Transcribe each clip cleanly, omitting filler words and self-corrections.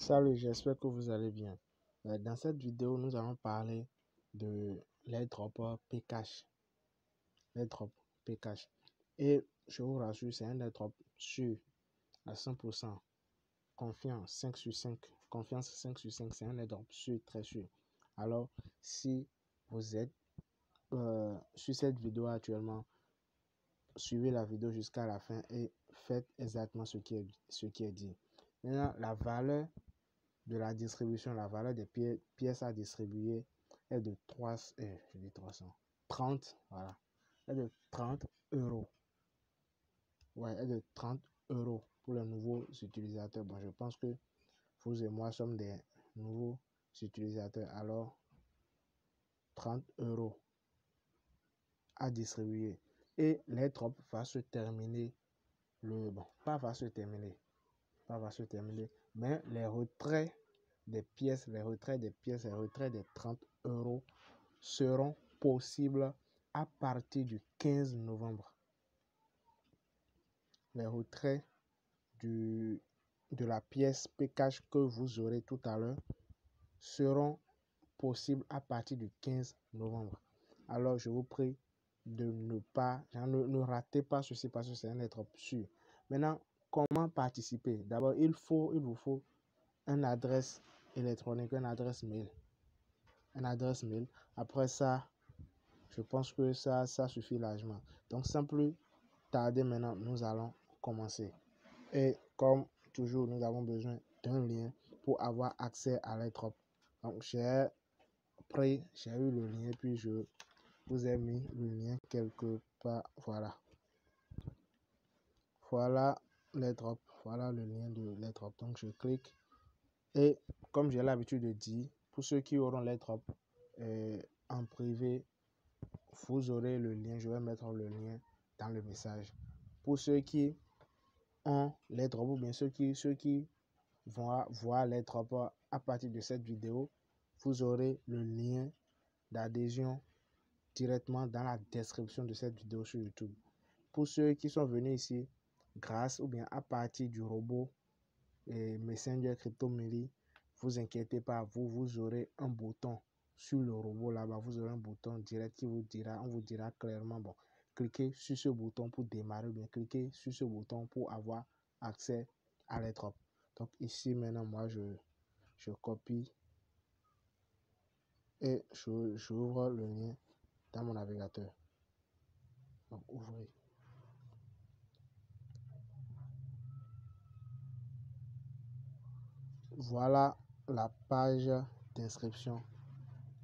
Salut, j'espère que vous allez bien. Dans cette vidéo, nous allons parler de l'airdrop Pcash. L'airdrop Pcash. Et je vous rassure, c'est un airdrop sûr à 100%. Confiance 5 sur 5. Confiance 5 sur 5, c'est un airdrop sûr, très sûr. Alors, si vous êtes sur cette vidéo actuellement, suivez la vidéo jusqu'à la fin et faites exactement ce qui est dit. Maintenant, la valeur de la distribution, la valeur des pièces à distribuer est de 30, voilà, est de 30 euros. Ouais, est de 30 euros pour les nouveaux utilisateurs. Bon, je pense que vous et moi sommes des nouveaux utilisateurs. Alors, 30 euros à distribuer. Et l'airdrop va se terminer pas va se terminer, mais les retraits des pièces, les retraits des 30 euros seront possibles à partir du 15 novembre. Les retraits de la pièce Pcash que vous aurez tout à l'heure seront possibles à partir du 15 novembre. Alors, je vous prie de ne ratez pas ceci parce que c'est un airdrop sûr. Maintenant, comment participer? D'abord, il vous faut une adresse électronique, une adresse mail. Après ça, je pense que ça suffit largement. Donc, sans plus tarder, maintenant, nous allons commencer. Et comme toujours, nous avons besoin d'un lien pour avoir accès à l'airdrop. Donc, j'ai eu le lien, puis je vous ai mis le lien quelque part. Voilà l'airdrop. Voilà le lien de l'airdrop. Donc, je clique. Et comme j'ai l'habitude de dire, pour ceux qui auront l'airdrop en privé, vous aurez le lien. Je vais mettre le lien dans le message. Pour ceux qui ont l'airdrop ou bien ceux qui vont voir l'airdrop à partir de cette vidéo, vous aurez le lien d'adhésion directement dans la description de cette vidéo sur YouTube. Pour ceux qui sont venus ici grâce ou bien à partir du robot et Messenger CryptoMeli, vous inquiétez pas, vous aurez un bouton sur le robot là-bas, vous aurez un bouton direct qui vous dira, on vous dira clairement, bon, cliquez sur ce bouton pour démarrer, ou bien cliquez sur ce bouton pour avoir accès à l'airdrop. Donc ici maintenant, moi je copie et j'ouvre le lien dans mon navigateur. Donc ouvrez. Voilà la page d'inscription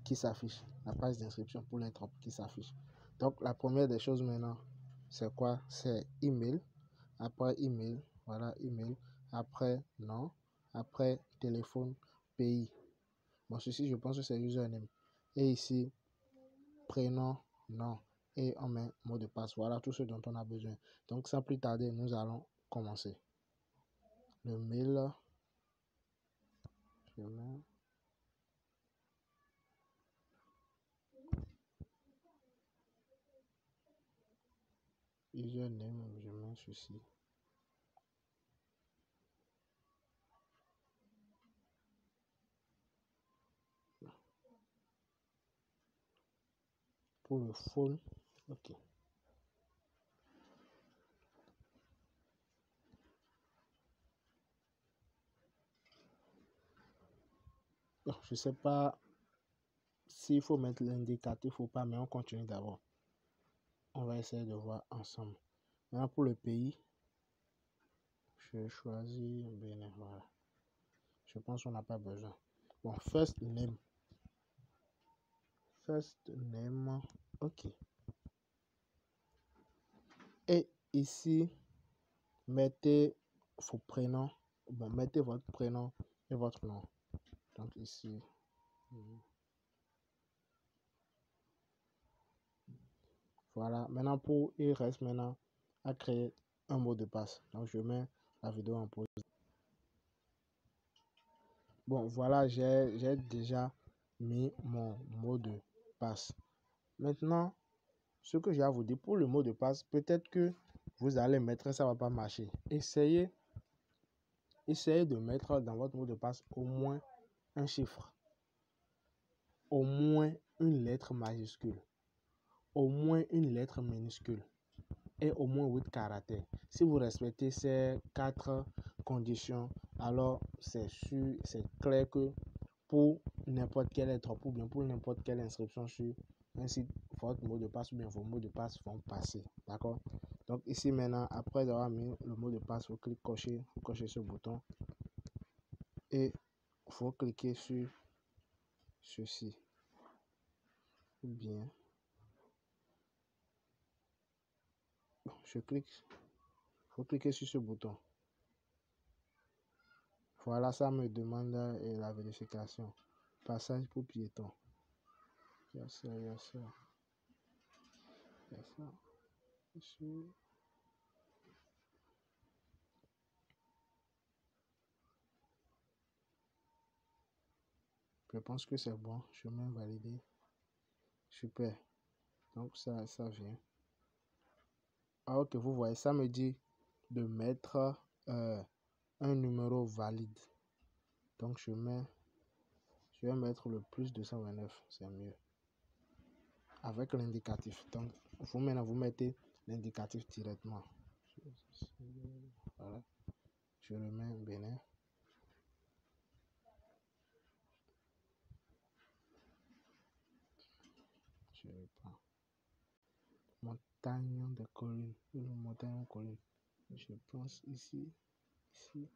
qui s'affiche. La page d'inscription pour l'airdrop qui s'affiche. Donc la première des choses maintenant, c'est quoi? C'est email. Après email, voilà email. Après nom. Après téléphone, pays. Bon, ceci je pense que c'est username. Et ici, prénom, nom. Et on met mot de passe. Voilà tout ce dont on a besoin. Donc sans plus tarder, nous allons commencer. Le mail. Je mets. Username, je mets ceci. Pour le phone, ok. Bon, je sais pas s'il faut mettre l'indicatif ou pas, mais on continue d'abord. On va essayer de voir ensemble. Maintenant, pour le pays, je choisis Bénin. Voilà. Je pense qu'on n'a pas besoin. Bon, first name. Ok. Et ici, mettez vos prénoms. Bon, mettez votre prénom et votre nom. Donc ici. Voilà. Maintenant, il reste maintenant à créer un mot de passe. Donc, je mets la vidéo en pause. Bon, voilà, j'ai déjà mis mon mot de passe. Maintenant, ce que j'ai à vous dire pour le mot de passe, peut-être que vous allez mettre, ça ne va pas marcher. Essayez essayez de mettre dans votre mot de passe au moins un chiffre, au moins une lettre majuscule, au moins une lettre minuscule et au moins 8 caractères. Si vous respectez ces 4 conditions, alors c'est sûr, c'est clair que pour n'importe quelle lettre ou bien pour n'importe quelle inscription sur un site, votre mot de passe ou bien vos mots de passe vont passer. D'accord? Donc ici maintenant, après avoir mis le mot de passe, vous cliquez, cochez ce bouton et il faut cliquer sur ceci. Ou bien, je clique, il faut cliquer sur ce bouton. Voilà, ça me demande la vérification. Passage pour piétons. Il y a ça, il y a ça. Il y a ça. Ici. Je pense que c'est bon. Chemin validé. Super. Donc ça vient. Ah ok, vous voyez, ça me dit de mettre un numéro valide. Donc je vais mettre le plus 229, c'est mieux. Avec l'indicatif. Donc vous maintenant vous mettez l'indicatif directement. Voilà. Je le mets Bénin. Je reprends. Montagne de collines. Une montagne de collines. Je pense ici. Ici.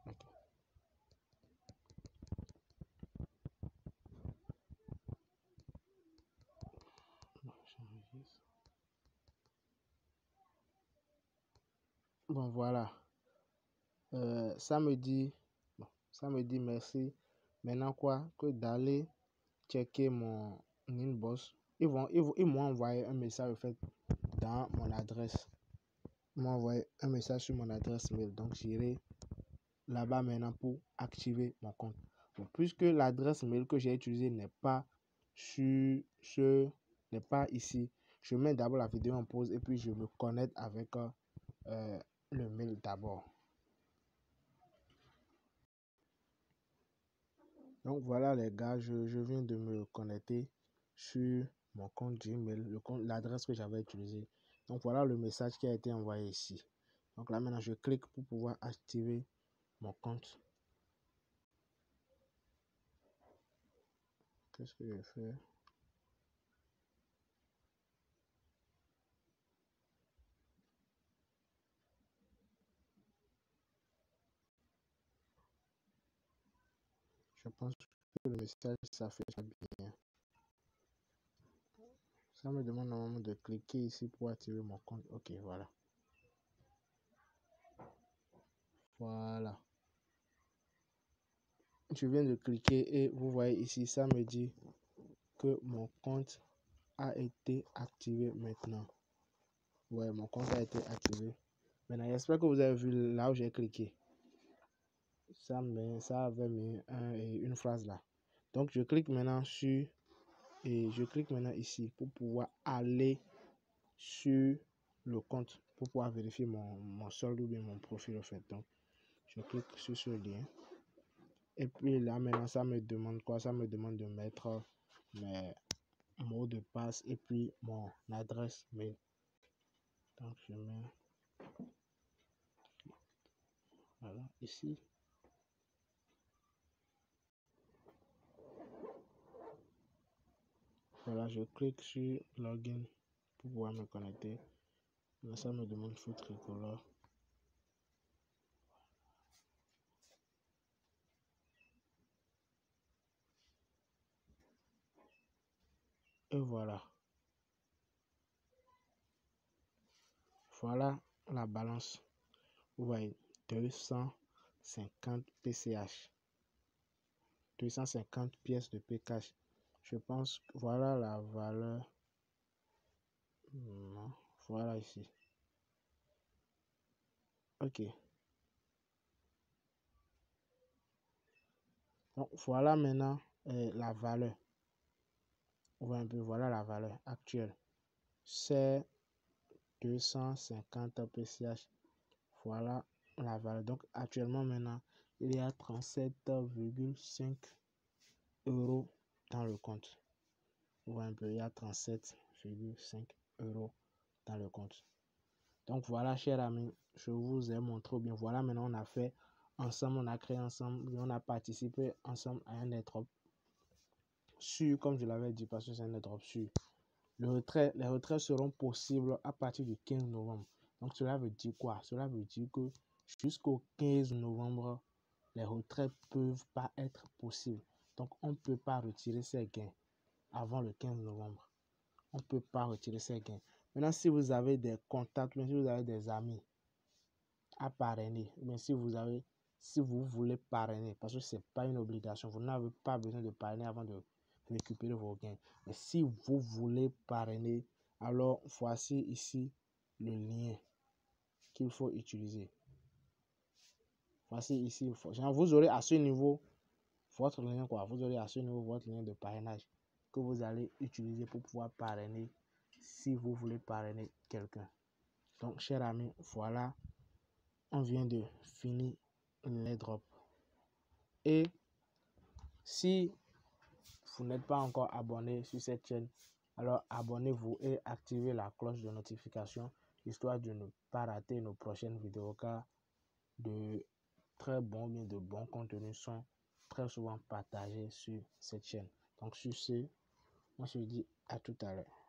Ok. Bon, voilà. Ça me dit merci. Maintenant quoi? Que d'aller checker mon inbox. Ils m'ont envoyé un message en fait dans mon adresse. Ils m'ont envoyé un message sur mon adresse mail. Donc j'irai là-bas maintenant pour activer mon compte. Donc, puisque l'adresse mail que j'ai utilisée n'est pas n'est pas ici, je mets d'abord la vidéo en pause et puis je me connecte avec le mail d'abord. Donc voilà les gars, je viens de me connecter sur mon compte Gmail, l'adresse que j'avais utilisée. Donc voilà le message qui a été envoyé ici. Donc là maintenant je clique pour pouvoir activer mon compte. Qu'est-ce que je fais? Je pense que le message s'affiche bien. Ça me demande normalement de cliquer ici pour activer mon compte. Ok, voilà. Voilà. Je viens de cliquer et vous voyez ici, ça me dit que mon compte a été activé maintenant. Ouais, mon compte a été activé. Maintenant, j'espère que vous avez vu là où j'ai cliqué. Ça avait mis une phrase là. Donc, je clique maintenant ici pour pouvoir aller sur le compte pour pouvoir vérifier mon solde ou bien mon profil en fait. Donc, je clique sur ce lien. Et puis là, maintenant, ça me demande quoi? Ça me demande de mettre mes mots de passe et puis mon adresse mail. Donc, je mets voilà ici. Voilà, je clique sur login pour pouvoir me connecter. Là, ça me demande foot tricolore. Et voilà. Voilà la balance. Vous voyez, 250 PCH. 250 pièces de PCH. Je pense que voilà la valeur. Non, voilà ici. Ok. Donc voilà maintenant la valeur. On voit un peu, voilà la valeur actuelle. C'est 250 PCH. Voilà la valeur. Donc actuellement maintenant, il y a 37,5 euros dans le compte. Vous voyez un peu, il y a 37,5 euros dans le compte. Donc voilà, chers amis, je vous ai montré bien. Voilà, maintenant on a fait ensemble, on a créé ensemble, on a participé ensemble à un airdrop sûr, comme je l'avais dit, parce que c'est un airdrop sûr. Les retraits seront possibles à partir du 15 novembre. Donc cela veut dire quoi? Cela veut dire que jusqu'au 15 novembre, les retraits ne peuvent pas être possibles. Donc on ne peut pas retirer ses gains avant le 15 novembre. On ne peut pas retirer ses gains. Maintenant, si vous avez des contacts, si vous avez des amis à parrainer, mais si vous voulez parrainer, parce que ce n'est pas une obligation, vous n'avez pas besoin de parrainer avant de récupérer vos gains. Mais si vous voulez parrainer, alors voici ici le lien qu'il faut utiliser. Voici ici, vous aurez à ce niveau votre lien, vous aurez à ce niveau votre lien de parrainage que vous allez utiliser pour pouvoir parrainer si vous voulez parrainer quelqu'un. Donc, chers amis, voilà, on vient de finir les drops. Et si vous n'êtes pas encore abonné sur cette chaîne, alors abonnez-vous et activez la cloche de notification histoire de ne pas rater nos prochaines vidéos, car de très bons, de bons contenus sont très souvent partagés sur cette chaîne. Donc sur ce, on se dit à tout à l'heure.